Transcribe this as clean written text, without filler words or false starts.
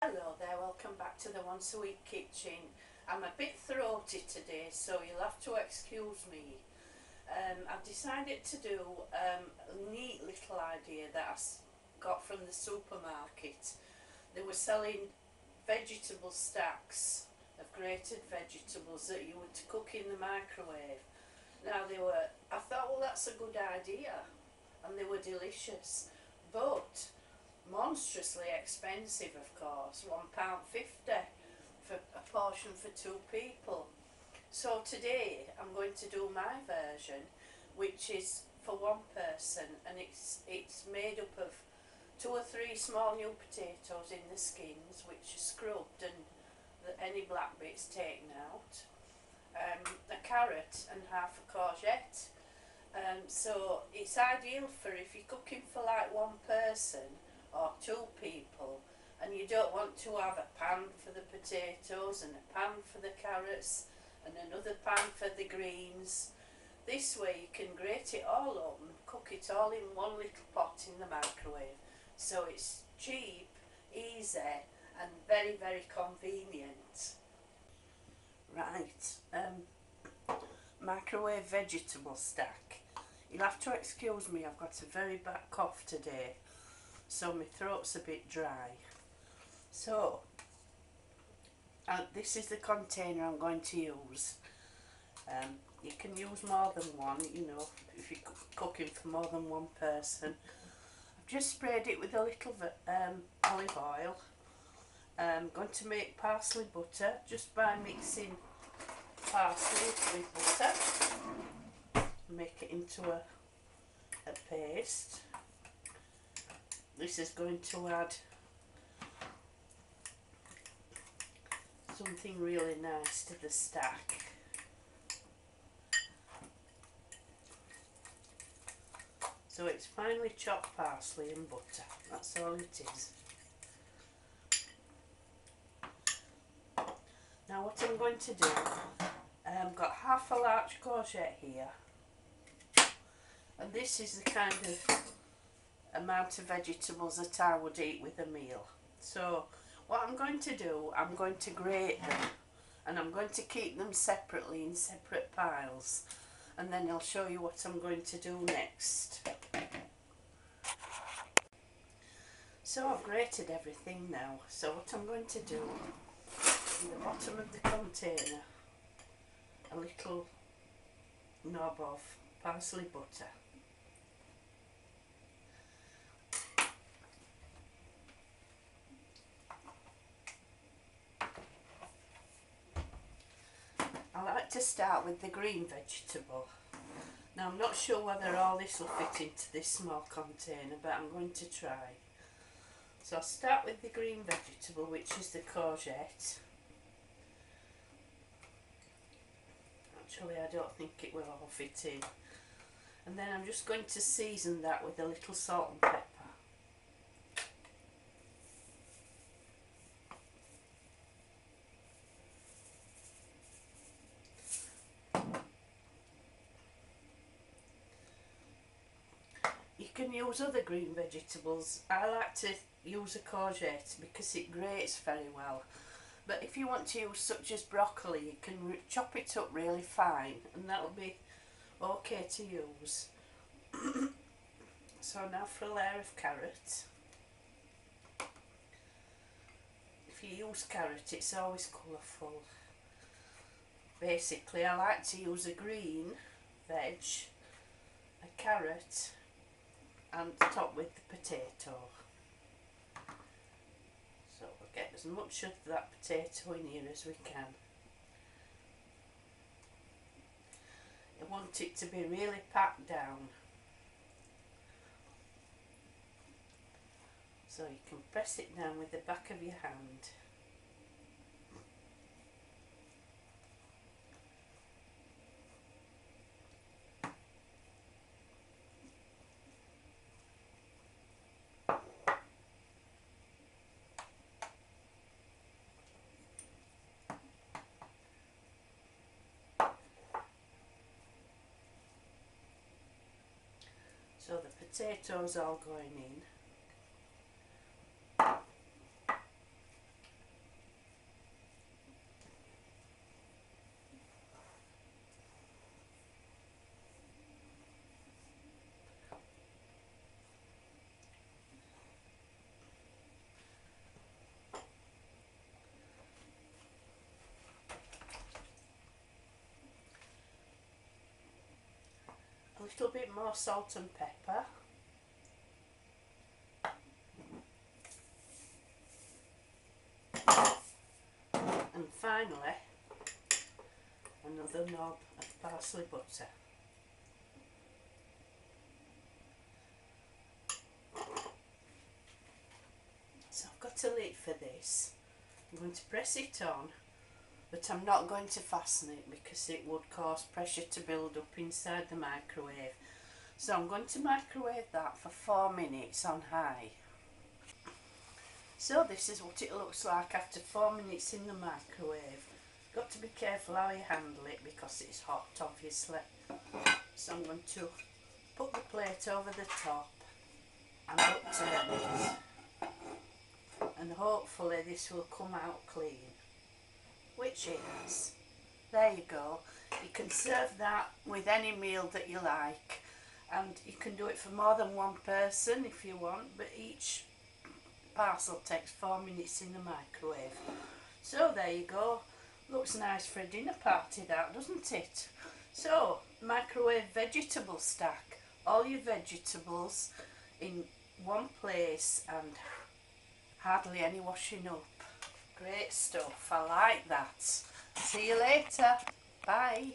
Hello there, welcome back to the Once a Week Kitchen. I'm a bit throaty today, so you'll have to excuse me. I've decided to do a neat little idea that I got from the supermarket. They were selling vegetable stacks of grated vegetables that you were to cook in the microwave. Now I thought, well, that's a good idea, and they were delicious, but monstrously expensive, of course. £1.50 for a portion for two people. So today I'm going to do my version, which is for one person, and it's made up of 2 or 3 small new potatoes in the skins, which are scrubbed and any black bits taken out, a carrot and half a courgette. So it's ideal for if you're cooking for like one person or 2 people, and you don't want to have a pan for the potatoes and a pan for the carrots and another pan for the greens. This way you can grate it all up and cook it all in one little pot in the microwave. So it's cheap, easy and very, very convenient. Right, microwave vegetable stack. You'll have to excuse me, I've got a very bad cough today, so my throat's a bit dry. So this is the container I'm going to use. You can use more than one, you know, if you're cooking for more than one person. I've just sprayed it with a little olive oil. I'm going to make parsley butter just by mixing parsley with butter. Make it into a paste. This is going to add something really nice to the stack. So it's finely chopped parsley and butter, that's all it is. Now what I'm going to do, I've got half a large courgette here, and this is the kind of amount of vegetables that I would eat with a meal. So what I'm going to do, I'm going to grate them, and I'm going to keep them separately in separate piles, and then I'll show you what I'm going to do next. So I've grated everything now, so what I'm going to do, in the bottom of the container, a little knob of parsley butter. I like to start with the green vegetable. Now I'm not sure whether all this will fit into this small container, but I'm going to try. So I'll start with the green vegetable, which is the courgette. Actually I don't think it will all fit in. And then I'm just going to season that with a little salt and pepper. You can use other green vegetables. I like to use a courgette because it grates very well. But if you want to use such as broccoli, you can chop it up really fine, and that'll be okay to use. So now for a layer of carrot. If you use carrot, it's always colourful. Basically I like to use a green veg, a carrot, and top with the potato. So we'll get as much of that potato in here as we can. I want it to be really packed down. So you can press it down with the back of your hand. So the potatoes all going in. little bit more salt and pepper. And finally, another knob of parsley butter. So I've got a lid for this. I'm going to press it on, but I'm not going to fasten it because it would cause pressure to build up inside the microwave. So I'm going to microwave that for 4 minutes on high. So this is what it looks like after 4 minutes in the microwave. Got to be careful how you handle it because it's hot, obviously. So I'm going to put the plate over the top and upturn it. And hopefully this will come out clean, which it has. There you go. You can serve that with any meal that you like, and you can do it for more than one person if you want, but each parcel takes 4 minutes in the microwave. So there you go. Looks nice for a dinner party, that, doesn't it? So, microwave vegetable stack. All your vegetables in one place and hardly any washing up. Great stuff. I like that. See you later. Bye.